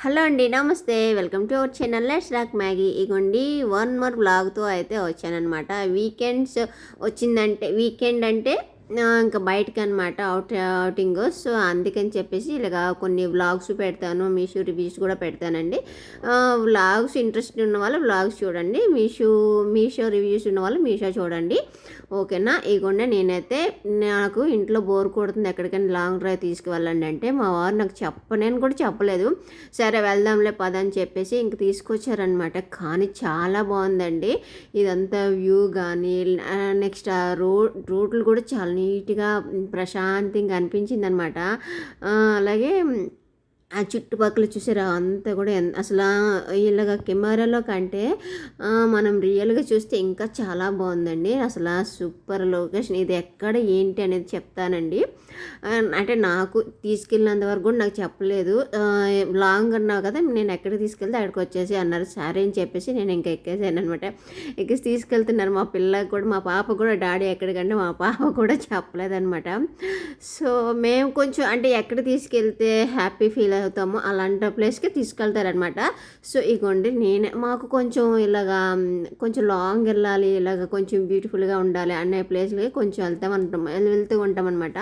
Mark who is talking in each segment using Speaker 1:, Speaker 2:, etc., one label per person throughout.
Speaker 1: Hello అండి, నమస్తే. Welcome to our channel let's rock Maggi. ఇగోండి వన్ మోర్ బ్లాగ్తో అయితే వచ్చానమాట. వీకెండ్స్ వచ్చిందంటే వీకెండ్ అంటే ఇంకా బయటకి అనమాట అవుటింగ్. సో అందుకని చెప్పేసి ఇలాగా కొన్ని వ్లాగ్స్ పెడతాను, మీషో రివ్యూస్ కూడా పెడతానండి. వ్లాగ్స్ ఇంట్రెస్ట్ ఉన్న వాళ్ళు వ్లాగ్స్ చూడండి, మీషో రివ్యూస్ ఉన్న వాళ్ళు మీషో చూడండి, ఓకేనా. ఇగోండి నేనైతే నాకు ఇంట్లో బోర్ కొడుతుంది, ఎక్కడికైనా లాంగ్ డ్రైవ్ తీసుకువెళ్ళండి అంటే మా వారు నాకు నేను కూడా చెప్పలేదు. సరే వెళ్దాంలే పద అని చెప్పేసి ఇంక తీసుకొచ్చారనమాట. కానీ చాలా బాగుందండి ఇదంతా వ్యూ కానీ, నెక్స్ట్ ఆ రోడ్లు కూడా చాలా నీట్గా ప్రశాంతంగా అనిపించింది అనమాట. అలాగే ఆ చుట్టుపక్కల చూసారా అంతా కూడా అసలు ఇలాగ కెమెరాలో కంటే మనం రియల్గా చూస్తే ఇంకా చాలా బాగుందండి. అసలు సూపర్ లొకేషన్. ఇది ఎక్కడ ఏంటి అనేది చెప్తానండి. అంటే నాకు తీసుకెళ్ళినంత వరకు కూడా నాకు చెప్పలేదు. లాంగ్ అన్నావు కదా, నేను ఎక్కడికి తీసుకెళ్తే అక్కడికి వచ్చేసి అన్నారు. సరే అని చెప్పేసి నేను ఇంకా ఎక్కేసాను అనమాట. ఎక్కేసి తీసుకెళ్తున్నారు. మా పిల్లకి కూడా, మా పాప కూడా డాడీ ఎక్కడికంటే మా పాప కూడా చెప్పలేదనమాట. సో మేము కొంచెం అంటే ఎక్కడ తీసుకెళ్తే హ్యాపీ ఫీల్ అవుతామో అలాంటి ప్లేస్కి తీసుకెళ్తారనమాట. సో ఇగోండి మాకు కొంచెం ఇలాగా కొంచెం లాంగ్ వెళ్ళాలి, ఇలాగ కొంచెం బ్యూటిఫుల్గా ఉండాలి అనే ప్లేస్లకి కొంచెం వెళ్తూ ఉంటాం అనమాట.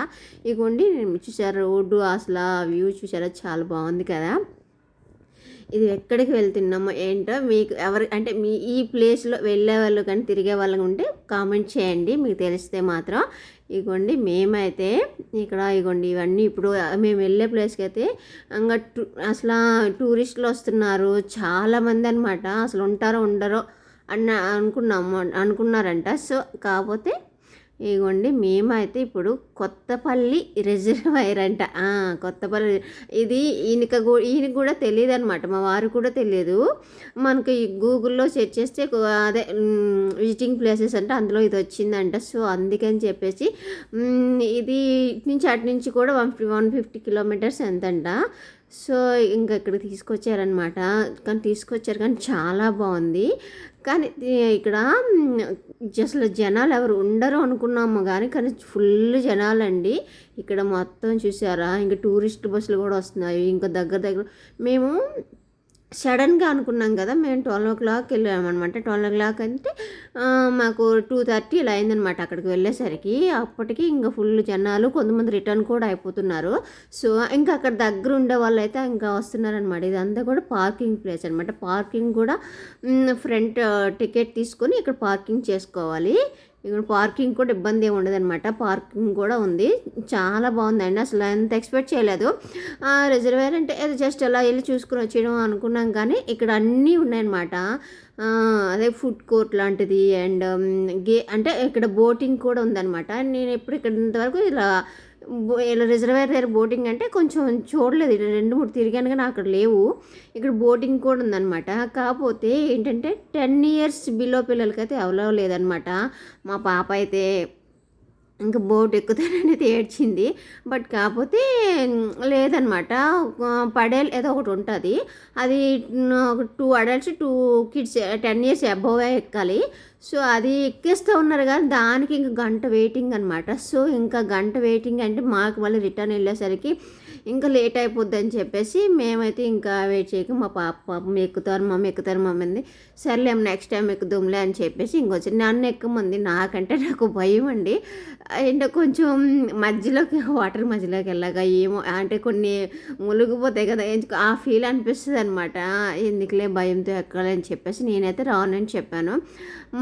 Speaker 1: ఇగోండి చూసారా రోడ్డు, అసలు వ్యూ చూసారా చాలా బాగుంది కదా. ఇది ఎక్కడికి వెళ్తున్నామో ఏంటో మీకు అంటే మీ ఈ ప్లేస్లో వెళ్ళే వాళ్ళు కానీ తిరిగే వాళ్ళు ఉంటే కామెంట్ చేయండి మీకు తెలిస్తే మాత్రం. ఇగోండి మేమైతే ఇక్కడ ఇగోండి ఇవన్నీ ఇప్పుడు మేము వెళ్ళే ప్లేస్కి అయితే ఇంకా అసలు టూరిస్టులు వస్తున్నారు చాలామంది అనమాట. అసలు ఉంటారో ఉండరో అనుకున్నారంట. సో కాకపోతే ఇగోండి మేమైతే ఇప్పుడు కొత్తపల్లి రిజర్వాయర్ అంట. కొత్తపల్లి ఇది ఈయనకి కూడా తెలియదు అనమాట, మా వారు కూడా తెలియదు. మనకి గూగుల్లో సెర్చ్ చేస్తే అదే విజిటింగ్ ప్లేసెస్ అంటే అందులో ఇది వచ్చిందంట. సో అందుకని చెప్పేసి ఇది నుంచి అటు నుంచి కూడా 150 కిలోమీటర్స్ ఎంతంట. సో ఇంకా ఇక్కడికి తీసుకొచ్చారనమాట. కానీ చాలా బాగుంది. కానీ ఇక్కడ అసలు జనాలు ఎవరు ఉండరు అనుకున్నాము కానీ ఫుల్ జనాలండి ఇక్కడ మొత్తం. చూసారా ఇంకా టూరిస్ట్ బస్సులు కూడా వస్తున్నాయి. ఇంకా దగ్గర మేము సడన్గా అనుకున్నాం కదా, మేము 12 o'clock వెళ్ళామన్నమాట. 12 o'clock అంటే మాకు 2:30 ఇలా అయిందనమాట అక్కడికి వెళ్ళేసరికి. అప్పటికి ఇంకా ఫుల్ జనాలు, కొంతమంది రిటర్న్ కూడా అయిపోతున్నారు. సో ఇంకా అక్కడ దగ్గర ఉండే వాళ్ళు అయితే ఇంకా వస్తున్నారనమాట. ఇదంతా కూడా పార్కింగ్ ప్లేస్ అనమాట. పార్కింగ్ కూడా ఫ్రంట్ టికెట్ తీసుకొని ఇక్కడ పార్కింగ్ చేసుకోవాలి. ఇక్కడ పార్కింగ్ కూడా ఇబ్బంది ఏమి ఉండదన్నమాట. పార్కింగ్ కూడా ఉంది. చాలా బాగుందండి. అసలు ఎంత ఎక్స్పెక్ట్ చేయలేదు. రిజర్వేర్ అంటే అది జస్ట్ అలా వెళ్ళి చూసుకుని వచ్చేయడం అనుకున్నాం కానీ ఇక్కడ అన్నీ ఉన్నాయన్నమాట. అదే ఫుడ్ కోర్ట్ లాంటిది అండ్ అంటే ఇక్కడ బోటింగ్ కూడా ఉందన్నమాట. నేను ఎప్పుడు ఇక్కడ ఇంతవరకు ఇలా రిజర్వేర్ దగ్గర బోటింగ్ అంటే కొంచెం చూడలేదు. 2-3 తిరిగాను కానీ అక్కడ లేవు. ఇక్కడ బోటింగ్ కూడా ఉందన్నమాట. కాకపోతే ఏంటంటే 10 years బిలో పిల్లలకైతే అవలో లేదనమాట. మా పాప అయితే ఇంకా బోట్ ఎక్కుతాననేది ఏడ్చింది. బట్ కాకపోతే లేదనమాట. పడేల్ ఏదో ఒకటి ఉంటుంది, అది 2 adults 2 kids 10 years అబోవే ఎక్కాలి. సో అది ఎక్కేస్తూ ఉన్నారు కానీ దానికి ఇంకా గంట వెయిటింగ్ అనమాట. సో ఇంకా గంట వెయిటింగ్ అంటే మాకు మళ్ళీ రిటర్న్ వెళ్ళేసరికి ఇంకా లేట్ అయిపోద్ది అని చెప్పేసి మేమైతే ఇంకా వెయిట్ చేయక మా పాపం ఎక్కుతారు మమ్మీ అంది. సర్లే నెక్స్ట్ టైం ఎక్కుదాంలే అని చెప్పేసి ఇంకొచ్చి నన్ను ఎక్కమంది. నాకు భయం అండి. అంటే కొంచెం వాటర్ మధ్యలోకి వెళ్ళగా ఏమో అంటే కొన్ని మునిగిపోతాయి కదా, ఆ ఫీల్ అనిపిస్తుంది అనమాట. ఎందుకులే భయంతో ఎక్కాలని చెప్పేసి నేనైతే రానని చెప్పాను.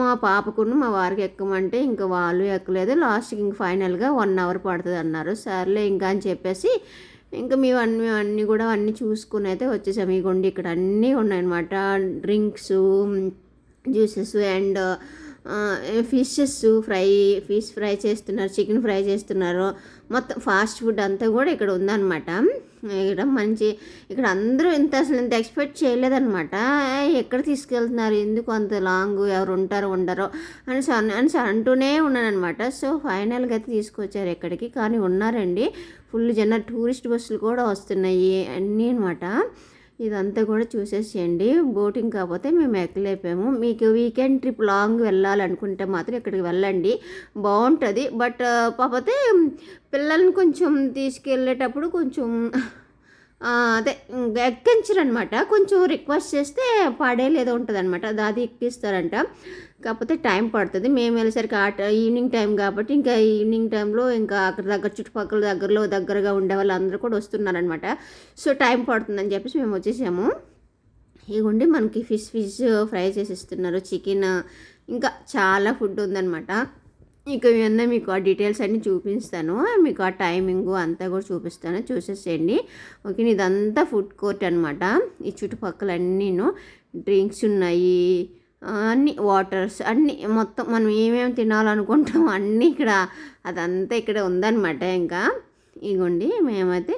Speaker 1: మా పాపకును మా వారికి ఎక్కమంటే ఇంకా వాళ్ళు ఎక్కలేదు. లాస్ట్కి ఇంక ఫైనల్గా 1 hour పడుతుంది అన్నారు. సర్లే ఇంకా అని చెప్పేసి ఇంకా మేము అన్నీ చూసుకుని అయితే వచ్చేసాము. ఇగోండి ఇక్కడ అన్నీ ఉన్నాయన్నమాట. Drinks, juices and fish fry చేస్తున్నారు, చికెన్ ఫ్రై చేస్తున్నారు. మొత్తం ఫాస్ట్ ఫుడ్ అంతా కూడా ఇక్కడ ఉందన్నమాట. ఇక్కడ అందరూ అసలు ఇంత ఎక్స్పెక్ట్ చేయలేదన్నమాట. ఎక్కడ తీసుకెళ్తున్నారు, ఎందుకు అంత లాంగ్, ఎవరు ఉంటారో ఉండరో అని అంటూనే ఉన్నానమాట. సో ఫైనల్గా అయితే తీసుకొచ్చారు ఎక్కడికి. కానీ ఉన్నారండి ఫుల్ టూరిస్ట్ బస్సులు కూడా వస్తున్నాయి అన్నీ అనమాట. ఇదంతా కూడా చూసేసేయండి. బోటింగ్ కాకపోతే మేము ఎక్కలేపాము. మీకు వీకెండ్ ట్రిప్ లాంగ్ వెళ్ళాలనుకుంటే మాత్రం ఇక్కడికి వెళ్ళండి, బాగుంటుంది. బట్ కాకపోతే పిల్లల్ని కొంచెం తీసుకెళ్ళేటప్పుడు కొంచెం అదే ఎక్కించరనమాట. కొంచెం రిక్వెస్ట్ చేస్తే పడేలేదో ఉంటుందన్నమాట. అది ఎక్కిస్తారంట. కాకపోతే టైం పడుతుంది. మేము వెళ్ళేసరికి ఈవినింగ్ టైం కాబట్టి ఇంకా ఈవినింగ్ టైంలో ఇంకా అక్కడ చుట్టుపక్కల దగ్గరగా ఉండే వాళ్ళందరూ కూడా వస్తున్నారనమాట. సో టైం పడుతుందని చెప్పేసి మేము వచ్చేసాము. ఇగోండి మనకి ఫిష్ ఫ్రై చేసి ఇస్తున్నారు, చికెన్, ఇంకా చాలా ఫుడ్ ఉందన్నమాట. ఇక ఇవన్నీ మీకు ఆ డీటెయిల్స్ అన్నీ చూపిస్తాను, మీకు ఆ టైమింగు అంతా కూడా చూపిస్తాను, చూసేసేయండి. ఓకే, ఇదంతా ఫుడ్ కోర్ట్ అనమాట. ఈ చుట్టుపక్కల అన్నీను డ్రింక్స్ ఉన్నాయి, అన్నీ వాటర్స్ అన్నీ మొత్తం మనం ఏమేమి తినాలనుకుంటామో అన్నీ ఇక్కడ అదంతా ఇక్కడ ఉందన్నమాట. ఇంకా ఇగోండి మేమైతే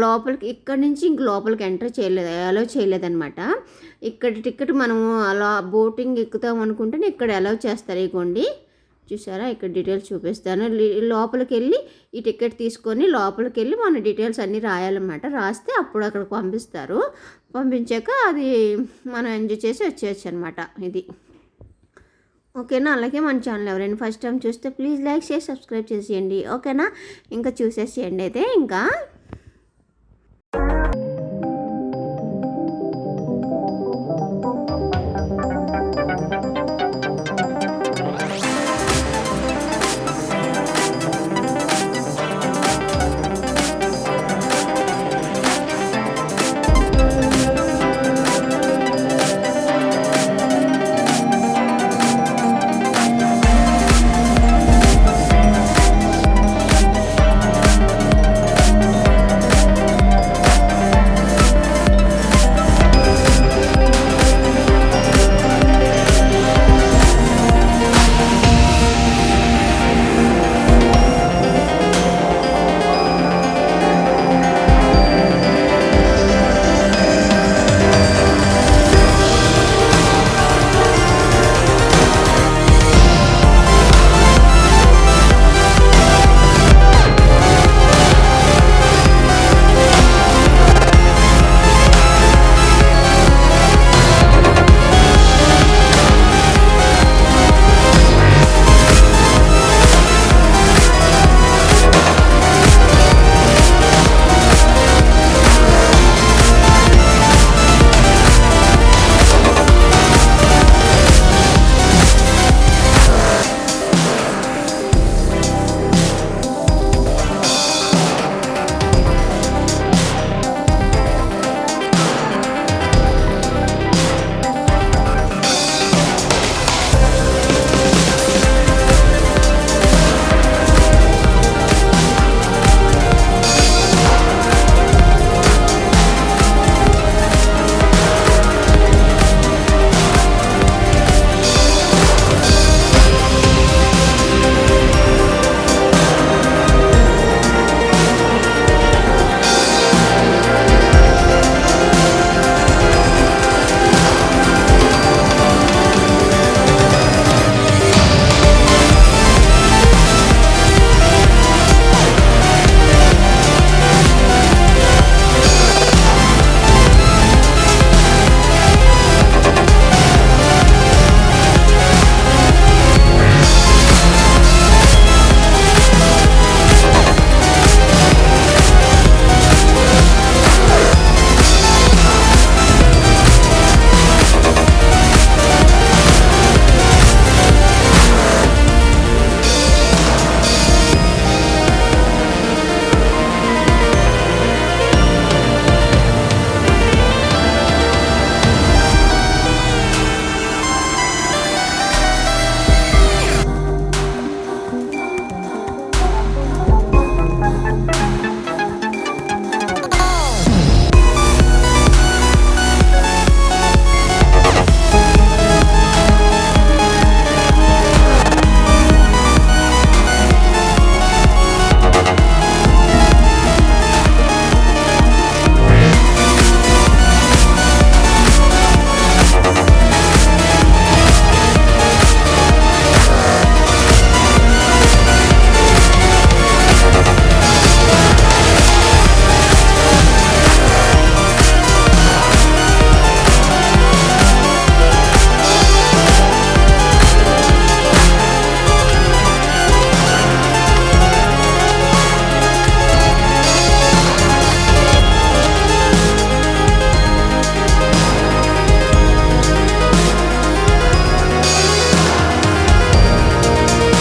Speaker 1: లోపలికి ఇక్కడి నుంచి ఇంక లోపలికి ఎంటర్ అలౌ చేయలేదన్నమాట. ఇక్కడ టికెట్ మనము అలా బోటింగ్ ఎక్కుతాం అనుకుంటే ఇక్కడ అలౌ చేస్తారు. ఇగోండి చూసారా, ఇక్కడ డీటెయిల్స్ చూపిస్తాను. లోపలికి వెళ్ళి ఈ టికెట్ తీసుకొని లోపలికి వెళ్ళి మన డీటెయిల్స్ అన్నీ రాయాలన్నమాట. రాస్తే అప్పుడు అక్కడికి పంపిస్తారు. పంపించాక అది మనం ఎంజాయ్ చేసి వచ్చేయచ్చు అనమాట. ఇది ఓకేనా. అలాగే మన ఛానల్ ఎవరైనా ఫస్ట్ టైం చూస్తే ప్లీజ్ లైక్ చేసి సబ్స్క్రైబ్ చేసేయండి. ఓకేనా, ఇంకా చూసేసేయండి అయితే ఇంకా